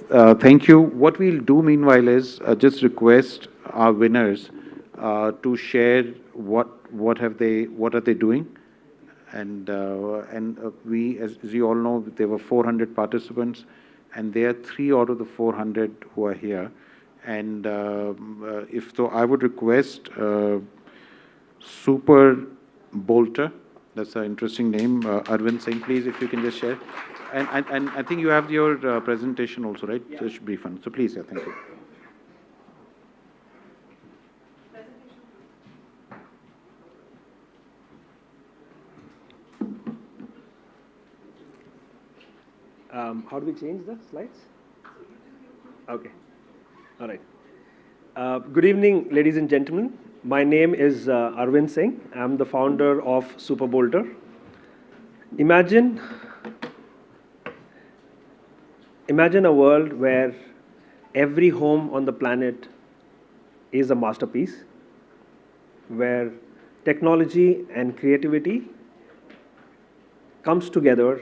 Thank you. What we'll do meanwhile is just request our winners to share what are they doing, and we, as you all know, there were 400 participants, and there are 3 out of the 400 who are here. And if so, I would request Super Bolter. That's an interesting name. Arvind Singh, please, if you can just share. And I think you have your presentation also, right? Yeah. Just brief one. So please, yeah, thank you. How do we change the slides? Okay. All right. Good evening, ladies and gentlemen. My name is Arvind Singh. I'm the founder of Super Bolter. Imagine a world where every home on the planet is a masterpiece, where technology and creativity comes together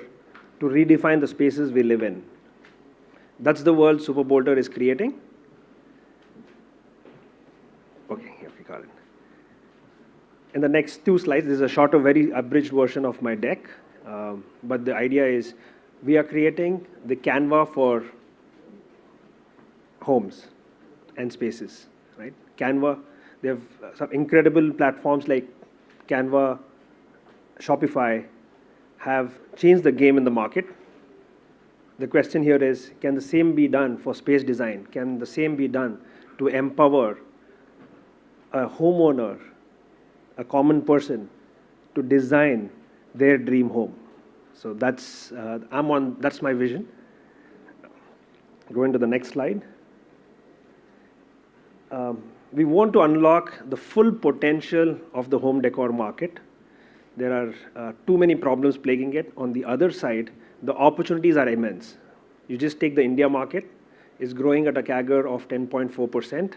to redefine the spaces we live in. That's the world Super Bolter is creating. Okay, here we got it. In the next 2 slides, this is a shorter, very abridged version of my deck. But the idea is we are creating the Canva for homes and spaces, right? Canva, they have some incredible platforms like Canva, Shopify, have changed the game in the market. The question here is, can the same be done for space design? Can the same be done to empower a homeowner, a common person, to design their dream home? So that's that's my vision. Going to the next slide. We want to unlock the full potential of the home decor market. There are too many problems plaguing it. On the other side, the opportunities are immense. You just take the India market, it's growing at a CAGR of 10.4%.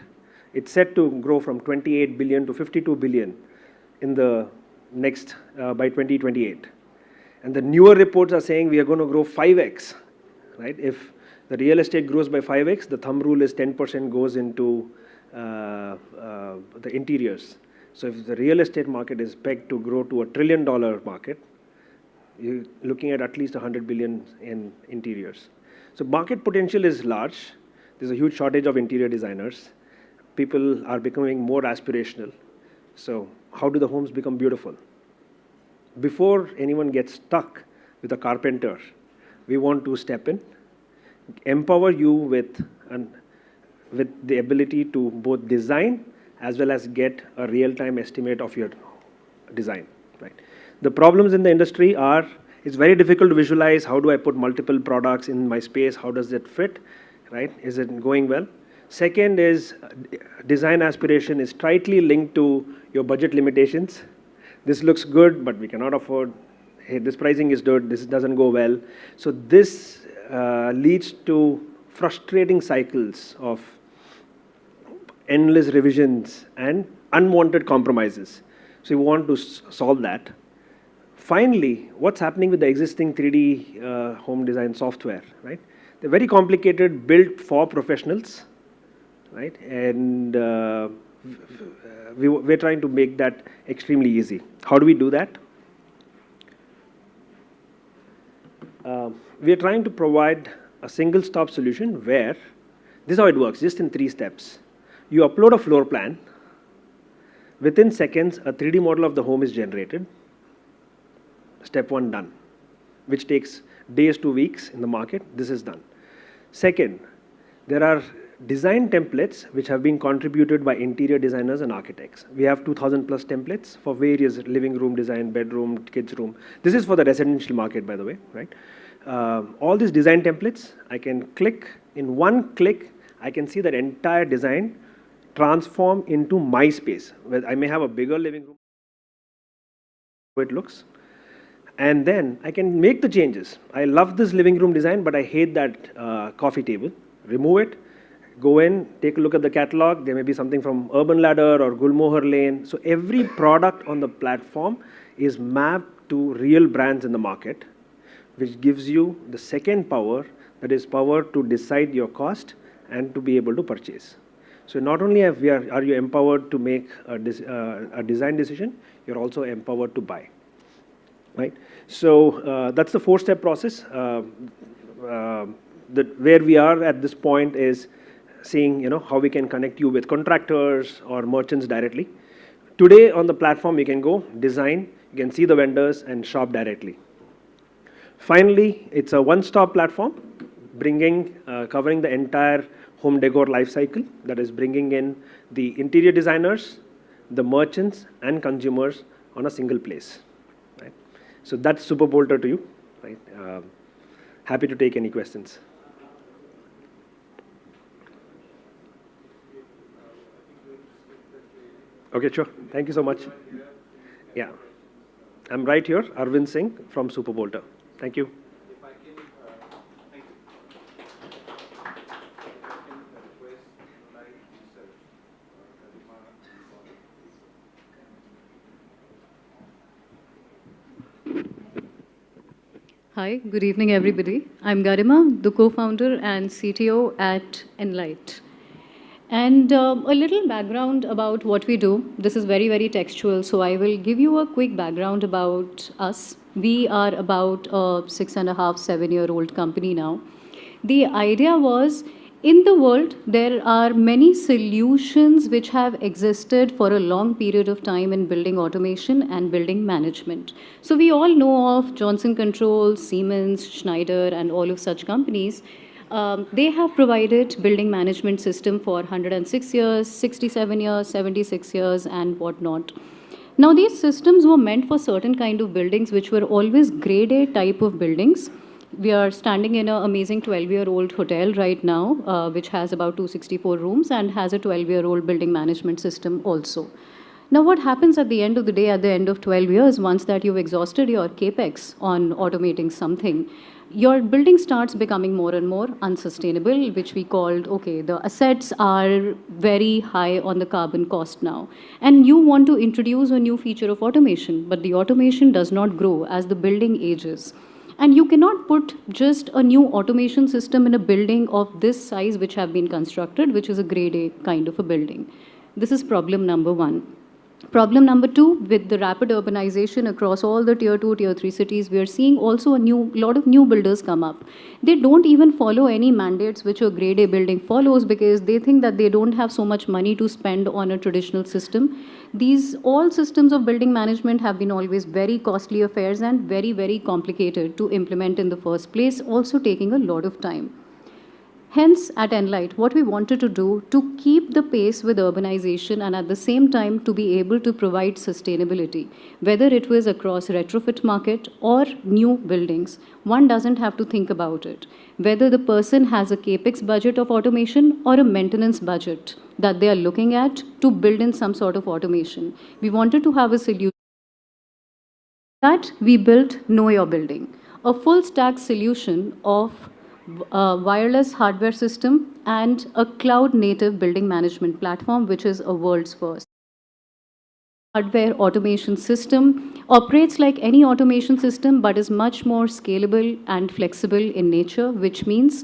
It's set to grow from 28 billion to 52 billion in the next, by 2028. And the newer reports are saying we are going to grow 5x, right? If the real estate grows by 5x, the thumb rule is 10% goes into the interiors. So if the real estate market is pegged to grow to $1 trillion market, you're looking at least 100 billion in interiors. So market potential is large. There's a huge shortage of interior designers. People are becoming more aspirational. So how do the homes become beautiful? Before anyone gets stuck with a carpenter, we want to step in, empower you with the ability to both design as well as get a real-time estimate of your design. Right? The problems in the industry are, it's very difficult to visualize how do I put multiple products in my space, how does it fit, right? Is it going well? Second is design aspiration is tightly linked to your budget limitations. This looks good, but we cannot afford. Hey, this pricing is good, this doesn't go well. So this leads to frustrating cycles of endless revisions and unwanted compromises. So we want to solve that. Finally, what's happening with the existing 3D home design software, right? They're very complicated, built for professionals, right? And we're trying to make that extremely easy. How do we do that? We're trying to provide a single-stop solution where, this is how it works, just in 3 steps. You upload a floor plan. Within seconds, a 3D model of the home is generated. Step 1 done, which takes days to weeks in the market. This is done. Second, there are design templates which have been contributed by interior designers and architects. We have 2,000 plus templates for various living room design, bedroom, kids room. This is for the residential market, by the way, right? All these design templates, I can click. In one click, I can see that entire design transform into my space, where I may have a bigger living room. It looks. And then I can make the changes. I love this living room design, but I hate that coffee table. Remove it. Go in, take a look at the catalog. There may be something from Urban Ladder or Gulmohar Lane. So every product on the platform is mapped to real brands in the market, which gives you the second power that is power to decide your cost and to be able to purchase. So not only are you empowered to make a design decision, you're also empowered to buy, right? So that's the four-step process. Where we are at this point is seeing how we can connect you with contractors or merchants directly. Today on the platform, you can go design, you can see the vendors and shop directly. Finally, it's a one-stop platform, covering the entire home decor life cycle. That is bringing in the interior designers, the merchants, and consumers on a single place. Right? So that's SuperBolter to you. Right? Happy to take any questions. Okay, sure. Thank you so much. Yeah. I'm right here, Arvind Singh from SuperBolter. Thank you. Hi, good evening, everybody. I'm Garima, the co-founder and CTO at Enlight. And a little background about what we do. This is very, very textual, so I will give you a quick background about us. We are about a 6.5, 7-year-old company now. The idea was, in the world, there are many solutions which have existed for a long period of time in building automation and building management. So we all know of Johnson Controls, Siemens, Schneider, and all of such companies. They have provided building management system for 106 years, 67 years, 76 years, and whatnot. Now, these systems were meant for certain kind of buildings which were always grade A type of buildings. We are standing in an amazing 12-year-old hotel right now, which has about 264 rooms and has a 12-year-old building management system also. Now, what happens at the end of the day, at the end of 12 years, once that you've exhausted your capex on automating something, your building starts becoming more and more unsustainable, which we called, okay, the assets are very high on the carbon cost now. And you want to introduce a new feature of automation, but the automation does not grow as the building ages. And you cannot put just a new automation system in a building of this size which have been constructed, which is a grade A kind of a building. This is problem number one. Problem number two, with the rapid urbanization across all the tier 2, tier 3 cities, we are seeing also a lot of new builders come up. They don't even follow any mandates which a grade A building follows because they think that they don't have so much money to spend on a traditional system. All systems of building management have been always very costly affairs and very, very complicated to implement in the first place, also taking a lot of time. Hence, at Enlight, what we wanted to do to keep the pace with urbanization and at the same time to be able to provide sustainability, whether it was across retrofit market or new buildings, one doesn't have to think about it. Whether the person has a capex budget of automation or a maintenance budget that they are looking at to build in some sort of automation. We wanted to have a solution that we built Know Your Building, a full stack solution of a wireless hardware system and a cloud native building management platform, which is a world's first. Hardware automation system operates like any automation system but is much more scalable and flexible in nature, which means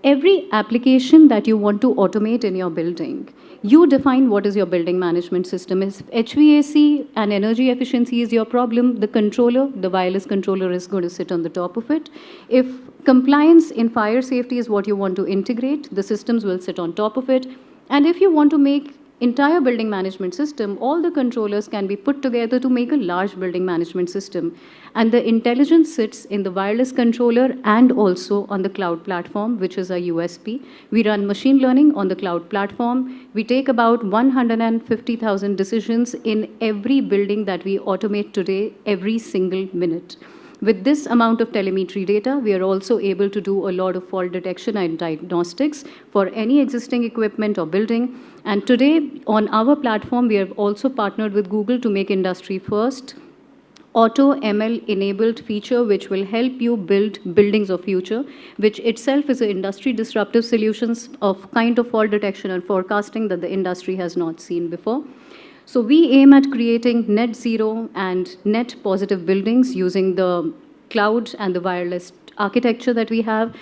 every application that you want to automate in your building, you define what is your building management system. If HVAC and energy efficiency is your problem, the wireless controller is going to sit on the top of it. If compliance in fire safety is what you want to integrate, the systems will sit on top of it. And if you want to make entire building management system, all the controllers can be put together to make a large building management system. And the intelligence sits in the wireless controller and also on the cloud platform, which is a USP. We run machine learning on the cloud platform. We take about 150,000 decisions in every building that we automate today, every single minute. With this amount of telemetry data, we are also able to do a lot of fault detection and diagnostics for any existing equipment or building. And today, on our platform, we have also partnered with Google to make industry first Auto ML enabled feature which will help you build buildings of future, which itself is an industry disruptive solutions of kind of fault detection and forecasting that the industry has not seen before. So we aim at creating net zero and net positive buildings using the cloud and the wireless architecture that we have.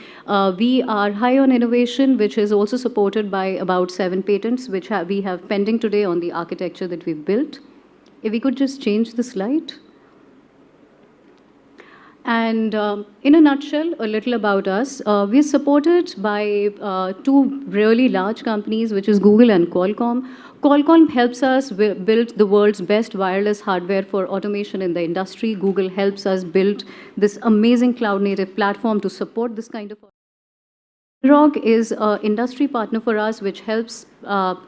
We are high on innovation, which is also supported by about 7 patents, which we have pending today on the architecture that we've built. If we could just change the slide. And in a nutshell, a little about us. We're supported by 2 really large companies, which is Google and Qualcomm. Qualcomm helps us build the world's best wireless hardware for automation in the industry. Google helps us build this amazing cloud-native platform to support this kind of. Rock is an industry partner for us, which helps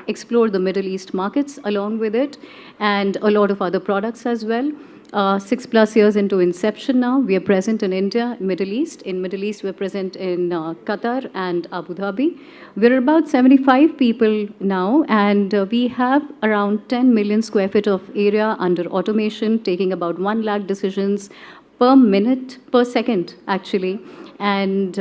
explore the Middle East markets along with it, and a lot of other products as well. 6+ years into inception now, we are present in India, Middle East. In Middle East, we're present in Qatar and Abu Dhabi. We're about 75 people now, and we have around 10 million square feet of area under automation, taking about 1 lakh decisions per second, actually. And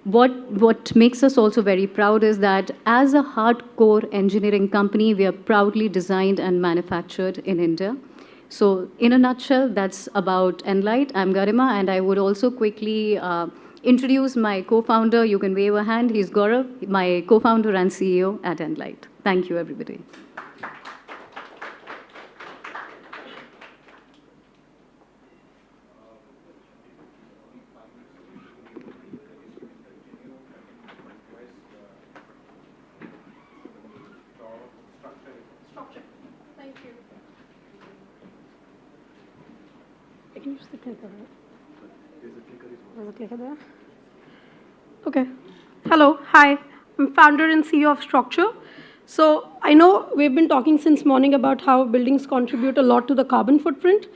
what makes us also very proud is that as a hardcore engineering company, we are proudly designed and manufactured in India. So in a nutshell, that's about Enlight. I'm Garima, and I would also quickly introduce my co-founder. You can wave a hand. He's Gaurav, my co-founder and CEO at Enlight. Thank you, everybody. I can use the clicker, right? There's a clicker there. Okay. Hello. Hi. I'm founder and CEO of Structure. So I know we've been talking since morning about how buildings contribute a lot to the carbon footprint.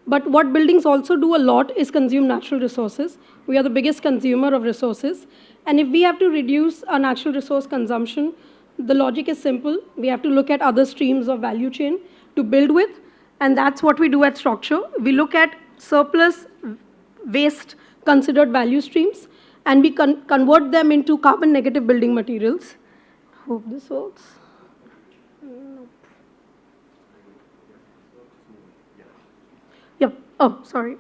But what buildings also do a lot is consume natural resources. We are the biggest consumer of resources. And if we have to reduce our natural resource consumption, the logic is simple. We have to look at other streams of value chain to build with. And that's what we do at Structure. We look at surplus waste considered value streams, and we convert them into carbon negative building materials. Hope this works. Yep. Oh, sorry.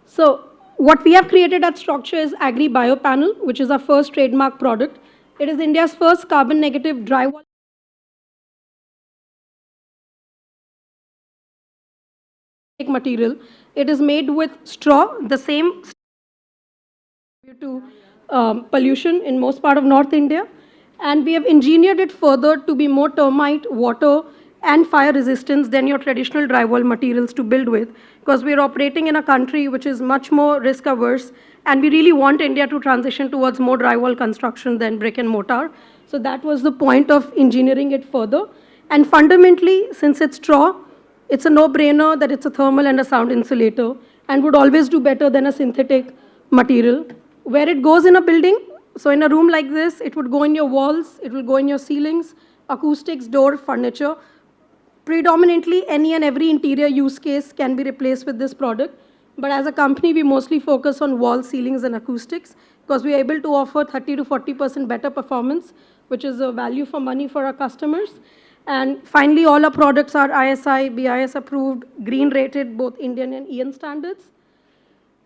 So what we have created at Structure is Agri Bio Panel, which is our first trademark product. It is India's first carbon negative drywall material. It is made with straw, the same due to pollution in most part of North India. And we have engineered it further to be more termite, water, and fire resistance than your traditional drywall materials to build with, because we are operating in a country which is much more risk averse, and we really want India to transition towards more drywall construction than brick and mortar. So that was the point of engineering it further. And fundamentally, since it's straw, it's a no-brainer that it's a thermal and a sound insulator and would always do better than a synthetic material. Where it goes in a building, so in a room like this, it would go in your walls, it will go in your ceilings, acoustics, door, furniture. Predominantly, any and every interior use case can be replaced with this product. But as a company, we mostly focus on wall, ceilings, and acoustics because we are able to offer 30 to 40% better performance, which is a value for money for our customers. And finally, all our products are ISI, BIS approved, green rated, both Indian and EN standards.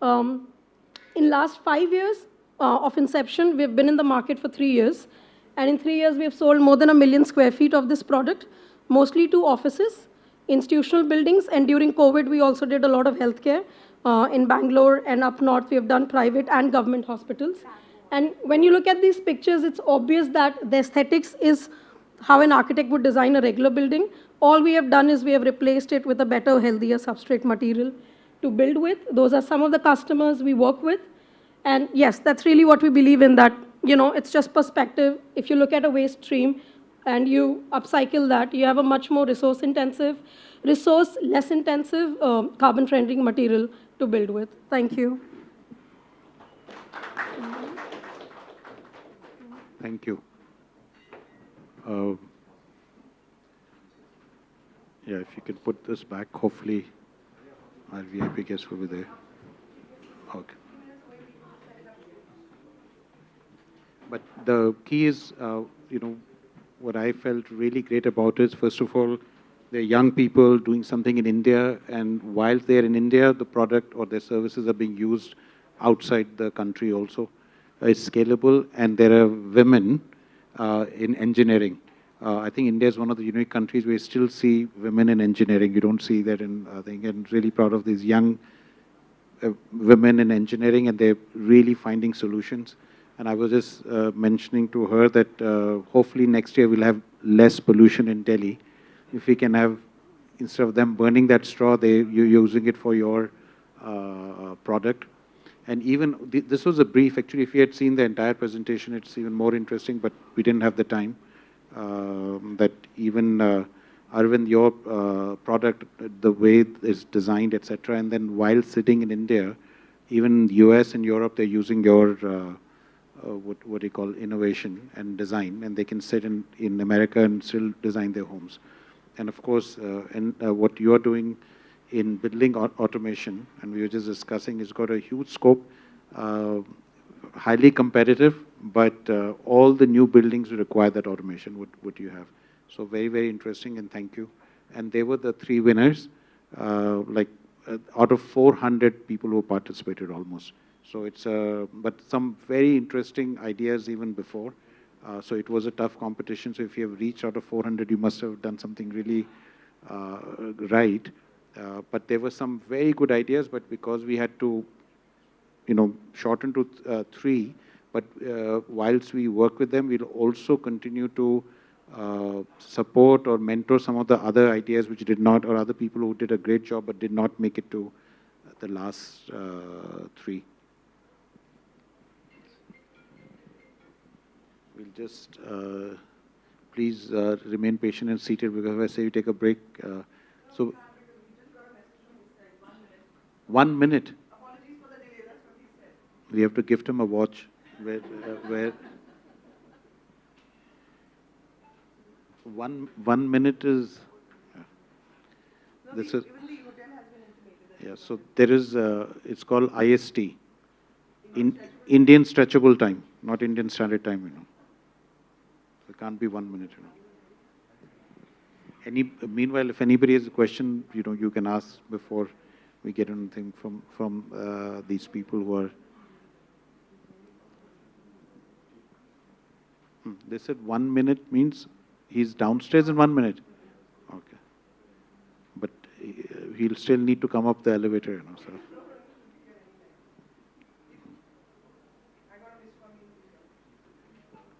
In last 5 years of inception, we've been in the market for 3 years. And in 3 years, we have sold more than 1 million square feet of this product, mostly to offices, institutional buildings. And during COVID, we also did a lot of healthcare. In Bangalore and up north, we have done private and government hospitals. And when you look at these pictures, it's obvious that the aesthetics is how an architect would design a regular building. All we have done is we have replaced it with a better, healthier substrate material to build with. Those are some of the customers we work with. And yes, that's really what we believe in, that, you know, it's just perspective. If you look at a waste stream and you upcycle that, you have a much more resource-intensive, less intensive, carbon-friendly material to build with. Thank you. Thank you. Yeah, if you could put this back, hopefully our VIP guests will be there. Okay. But the key is, you know, what I felt really great about is, first of all, They're young people doing something in India, and while they're in India, the product or their services are being used outside the country also. It's scalable, and there are women in engineering. I think India is one of the unique countries where you still see women in engineering. You don't see that in, I think, I'm really proud of these young women in engineering, and they're really finding solutions. And I was just mentioning to her that hopefully next year we'll have less pollution in Delhi. If we can have, instead of them burning that straw, you're using it for your product. And even, this was a brief, actually, if you had seen the entire presentation, it's even more interesting, but we didn't have the time. That even, Arvind, your product, the way it's designed, etc., and then while sitting in India, even US and Europe, they're using your, what do you call, innovation and design, and they can sit in America and still design their homes. And of course, what you are doing in building automation, and we were just discussing, it's got a huge scope, highly competitive, but all the new buildings require that automation, what you have. So very, very interesting, and thank you. And they were the 3 winners, out of 400 people who participated almost. So it's, but some very interesting ideas even before. So it was a tough competition. So if you have reached out of 400, you must have done something really right. But there were some very good ideas, but because we had to, shorten to 3, but whilst we work with them, we'll also continue to support or mentor some of the other ideas which did not, or other people who did a great job but did not make it to the last 3. We'll just please remain patient and seated, because if I say you take a break, so 1 minute. Apologies for the delay. That's what he said. We have to gift him a watch. Where 1 minute is. This is. Yeah. So there is. It's called IST. Indian Stretchable Time, not Indian Standard Time. It can't be 1 minute. Meanwhile, if anybody has a question, you can ask before we get anything from these people who are. They said 1 minute means he's downstairs in 1 minute. Okay. But he'll still need to come up the elevator, so.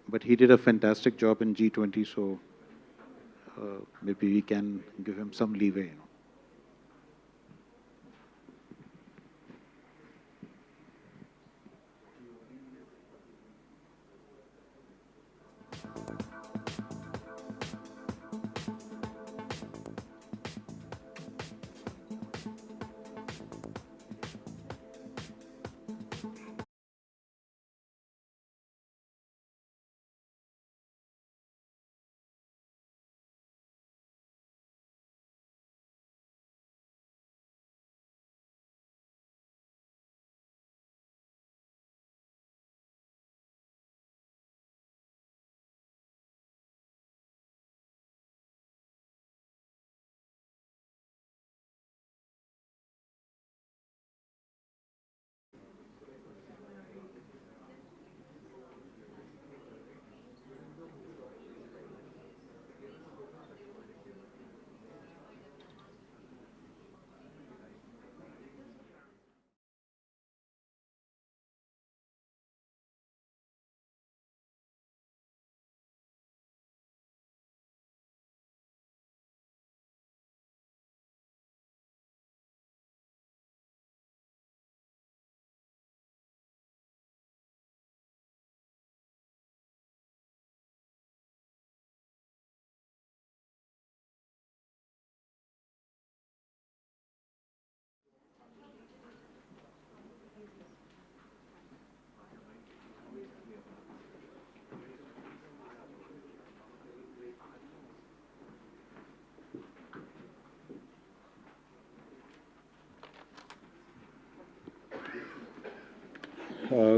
But he did a fantastic job in G20, so maybe we can give him some leeway.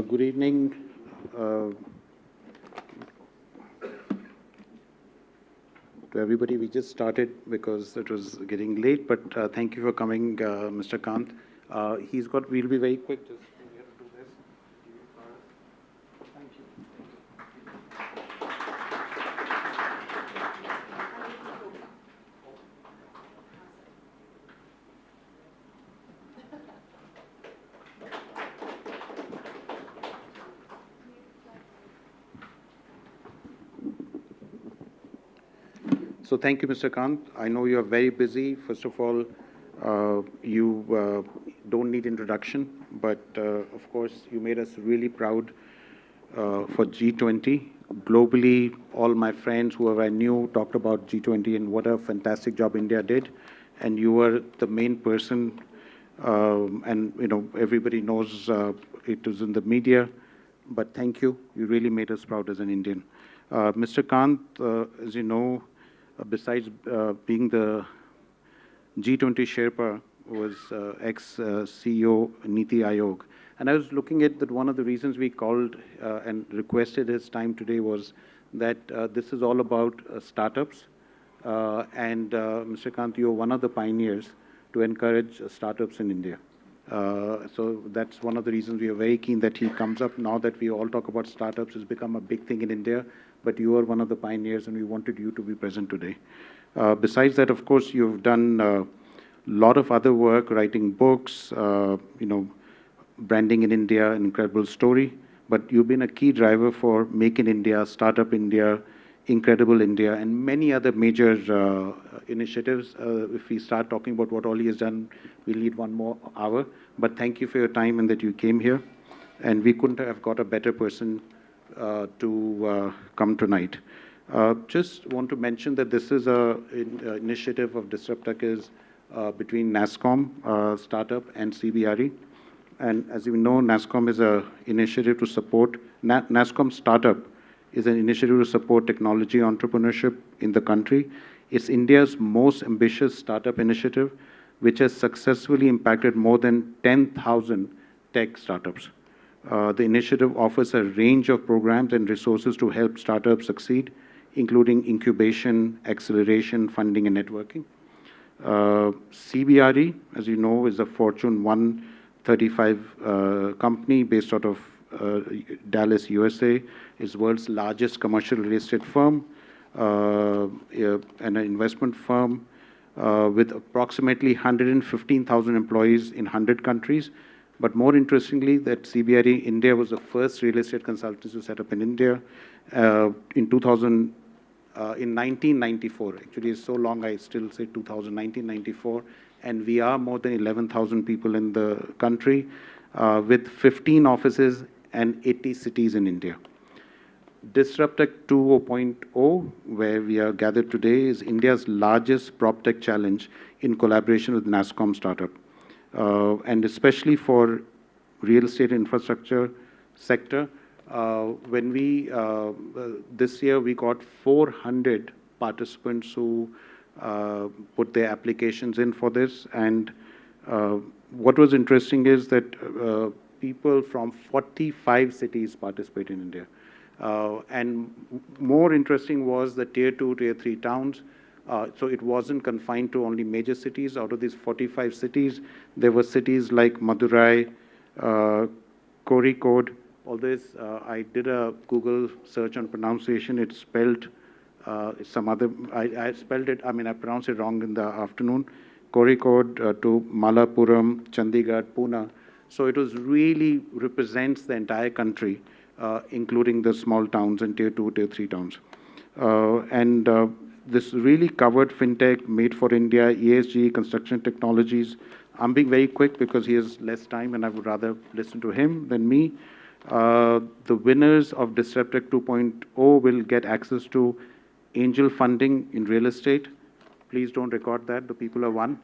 Good evening. To to everybody. We just started because it was getting late, but thank you for coming, Mr. Kant. We'll be very quick. Just we have to do this. Thank you. So thank you, Mr. Kant. I know you are very busy. First of all, you don't need introduction, but of course, you made us really proud for G20. Globally, all my friends, whoever I knew, talked about G20 and what a fantastic job India did. And you were the main person, and everybody knows it was in the media. But thank you. You really made us proud as an Indian. Mr. Kant, as you know, besides being the G20 Sherpa, was ex-CEO Niti Aayog. And I was looking at that one of the reasons we called and requested his time today was that this is all about startups. And Mr. Kant, you're one of the pioneers to encourage startups in India. So that's one of the reasons we are very keen that he comes up. Now that we all talk about startups, it's become a big thing in India, but you are one of the pioneers and we wanted you to be present today. Besides that, of course, you've done a lot of other work, writing books, branding in India, an incredible story, but you've been a key driver for Make in India, Startup India, Incredible India, and many other major initiatives. If we start talking about what all he has done, we'll need 1 more hour. But thank you for your time and that you came here. And we couldn't have got a better person to come tonight. Just want to mention that this is an initiative of Disruptech is between NASSCOM startup and Cbre. And as you know, NASSCOM is an initiative to support, NASSCOM startup is an initiative to support technology entrepreneurship in the country. It's India's most ambitious startup initiative, which has successfully impacted more than 10,000 tech startups. The initiative offers a range of programs and resources to help startups succeed, including incubation, acceleration, funding, and networking. Cbre, as you know, is a Fortune 135 company based out of Dallas, USA. It's the world's largest commercial real estate firm and an investment firm with approximately 115,000 employees in 100 countries. But more interestingly, that Cbre India was the first real estate consultancy set up in India in 1994. Actually, it's so long, I still say 1994. And we are more than 11,000 people in the country with 15 offices and 80 cities in India. Disruptech 2.0, where we are gathered today, is India's largest proptech challenge in collaboration with NASSCOM startup. And especially for real estate infrastructure sector, when we, this year we got 400 participants who put their applications in for this. And what was interesting is that people from 45 cities participate in India. And more interesting was the tier 2, tier 3 towns. So it wasn't confined to only major cities. Out of these 45 cities, there were cities like Madurai, Kozhikode. All this, I did a Google search on pronunciation. It's spelled some other, I spelled it, I pronounced it wrong in the afternoon. Kozhikode to Malappuram, Chandigarh, Pune. So it was really represents the entire country, including the small towns and tier 2, tier 3 towns. This really covered fintech, made for India, ESG, construction technologies. I'm being very quick because he has less time and I would rather listen to him than me. The winners of Disruptech 2.0 will get access to angel funding in real estate. Please don't record that, the people are won.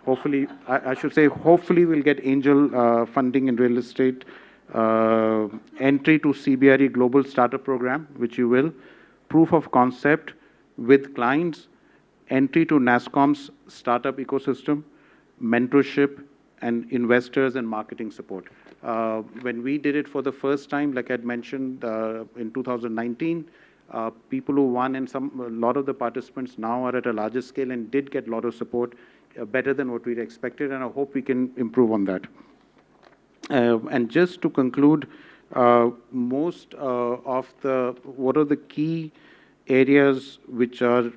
Hopefully, I should say, hopefully we'll get angel funding in real estate. Entry to Cbre Global Startup Program, which you will. Proof of concept with clients. Entry to NASSCOM's startup ecosystem. Mentorship and investors and marketing support. When we did it for the first time, like I'd mentioned in 2019, people who won, and a lot of the participants now are at a larger scale and did get a lot of support, better than what we'd expected, and I hope we can improve on that. And just to conclude, what are the key areas which are,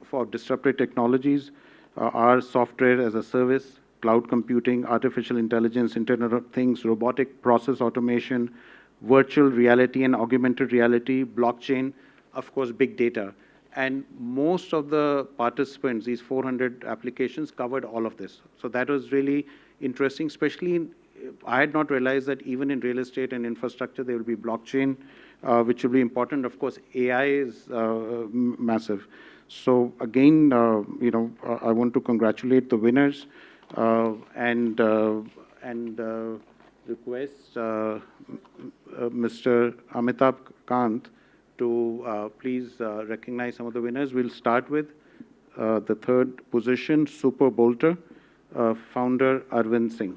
for disruptive technologies are software as a service, cloud computing, artificial intelligence, Internet of Things, robotic process automation, virtual reality and augmented reality, blockchain, of course, big data. And most of the participants, these 400 applications, covered all of this. So that was really interesting, especially I had not realized that even in real estate and infrastructure, there will be blockchain, which will be important. Of course, AI is massive. So again, I want to congratulate the winners and request Mr. Amitabh Kant to please recognize some of the winners. We'll start with the third position, Super Bolter, founder Arvind Singh.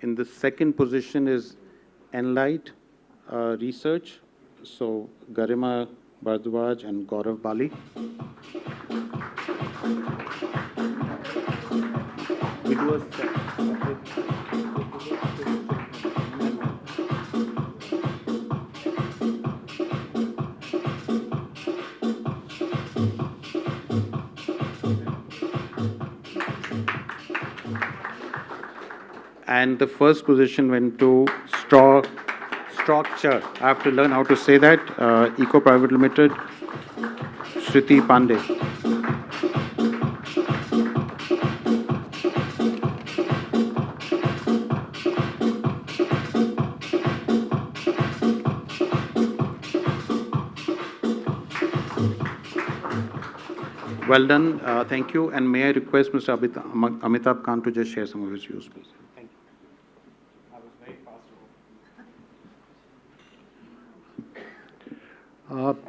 In the second position is Enlight Research, so Garima Bardwaj and Gaurav Bali. We do a and the first position went to Structure. I have to learn how to say that. Eco Private Limited, Shriti Pandey. Well done. Thank you. And may I request Mr. Amitabh Kant to just share some of his views, please. Thank you. I was very fast.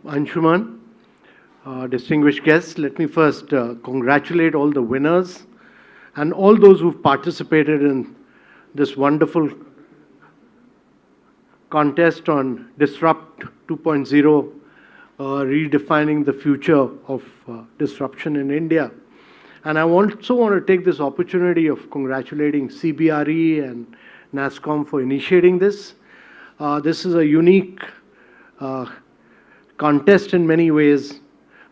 Anshuman, distinguished guests, let me first congratulate all the winners and all those who've participated in this wonderful contest on Disrupt 2.0, redefining the future of disruption in India. And I also want to take this opportunity of congratulating Cbre and NASSCOM for initiating this. This is a unique contest in many ways,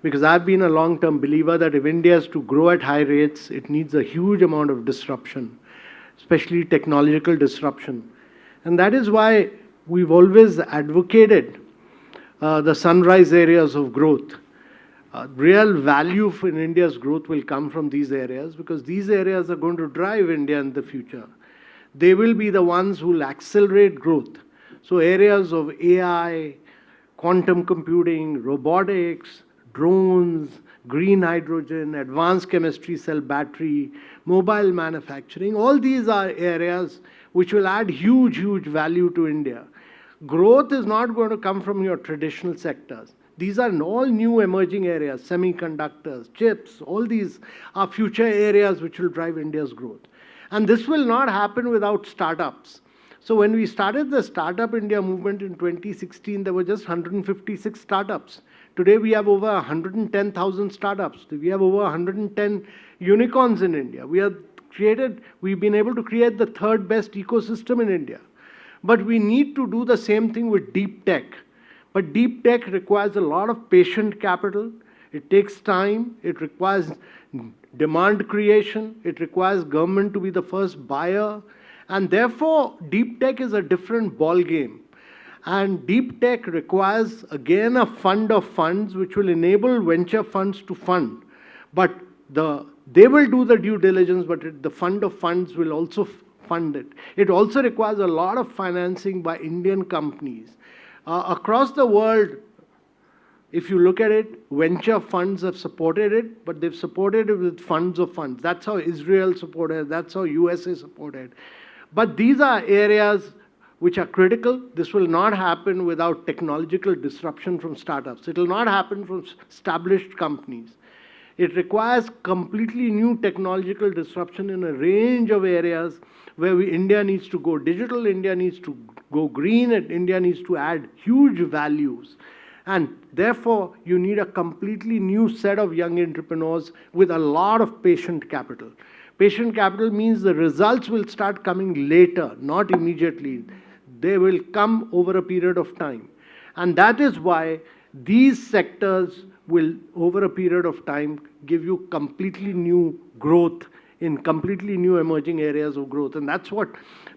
because I've been a long-term believer that if India is to grow at high rates, it needs a huge amount of disruption, especially technological disruption. And that is why we've always advocated the sunrise areas of growth. Real value in India's growth will come from these areas, because these areas are going to drive India in the future. They will be the ones who will accelerate growth. So areas of AI, quantum computing, robotics, drones, green hydrogen, advanced chemistry, cell battery, mobile manufacturing, all these are areas which will add huge, huge value to India. Growth is not going to come from your traditional sectors. These are all new emerging areas, semiconductors, chips, all these are future areas which will drive India's growth. And this will not happen without startups. So when we started the Startup India movement in 2016, there were just 156 startups. Today we have over 110,000 startups. We have over 110 unicorns in India. We've been able to create the third best ecosystem in India. But we need to do the same thing with deep tech. But deep tech requires a lot of patient capital. It takes time. It requires demand creation. It requires government to be the first buyer. And therefore, deep tech is a different ball game. And deep tech requires, again, a fund of funds which will enable venture funds to fund. But they will do the due diligence, but the fund of funds will also fund it. It also requires a lot of financing by Indian companies. Across the world, If you look at it, venture funds have supported it, but they've supported it with funds of funds. That's how Israel supported it. That's how USA supported. But these are areas which are critical. This will not happen without technological disruption from startups. It will not happen from established companies. It requires completely new technological disruption in a range of areas where India needs to go digital, India needs to go green, and India needs to add huge values. And therefore, you need a completely new set of young entrepreneurs with a lot of patient capital. Patient capital means the results will start coming later, not immediately. They will come over a period of time. And that is why these sectors will, over a period of time, give you completely new growth in completely new emerging areas of growth. And that's what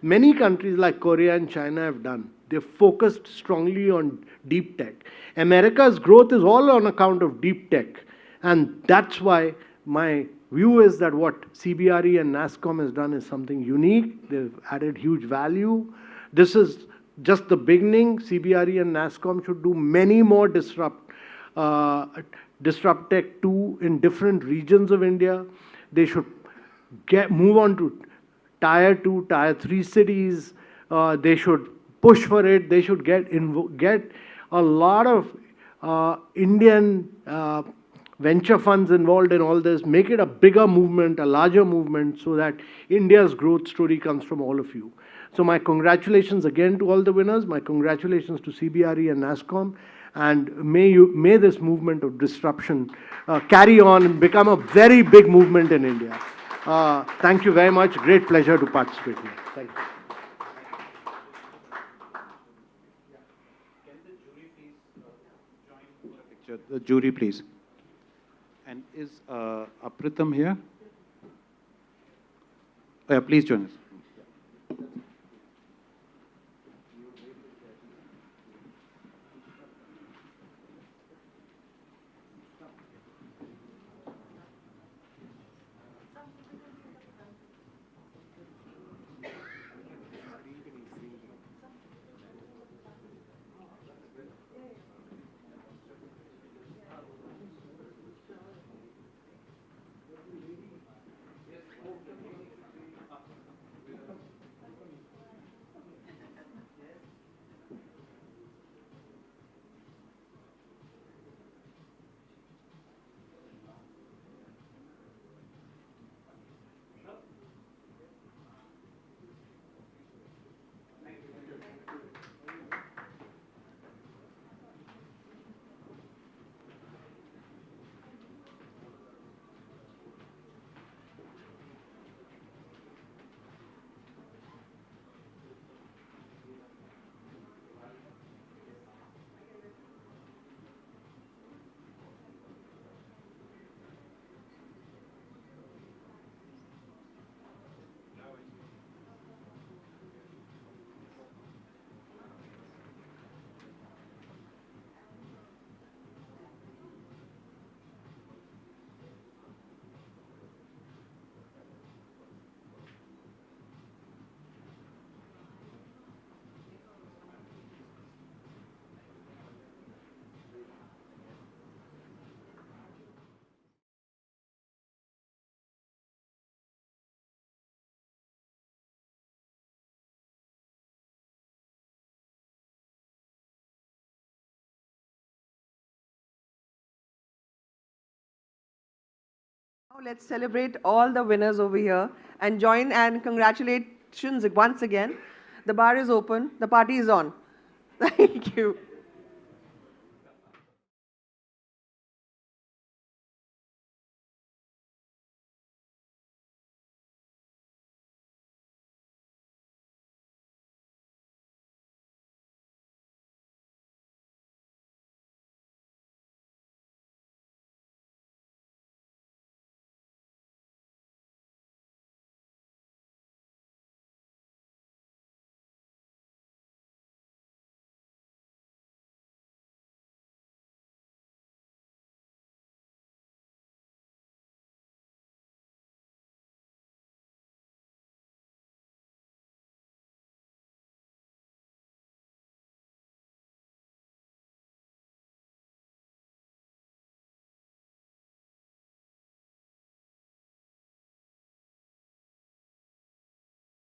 many countries like Korea and China have done. They've focused strongly on deep tech. America's growth is all on account of deep tech. And that's why my view is that what CBRE and NASSCOM has done is something unique. They've added huge value. This is just the beginning. CBRE and NASSCOM should do many more Disruptech 2 in different regions of India. They should move on to Tier 2, Tier 3 cities. They should push for it. They should get a lot of Indian venture funds involved in all this, make it a bigger movement, a larger movement, so that India's growth story comes from all of you. So my congratulations again to all the winners. My congratulations to CBRE and NASSCOM. And may this movement of disruption carry on and become a very big movement in India. Thank you very much. Great pleasure to participate here. Thank you. The jury, please. And is Apritam here? Oh, yeah, please join us. Now let's celebrate all the winners over here and join and congratulations once again. The bar is open. The party is on. Thank you.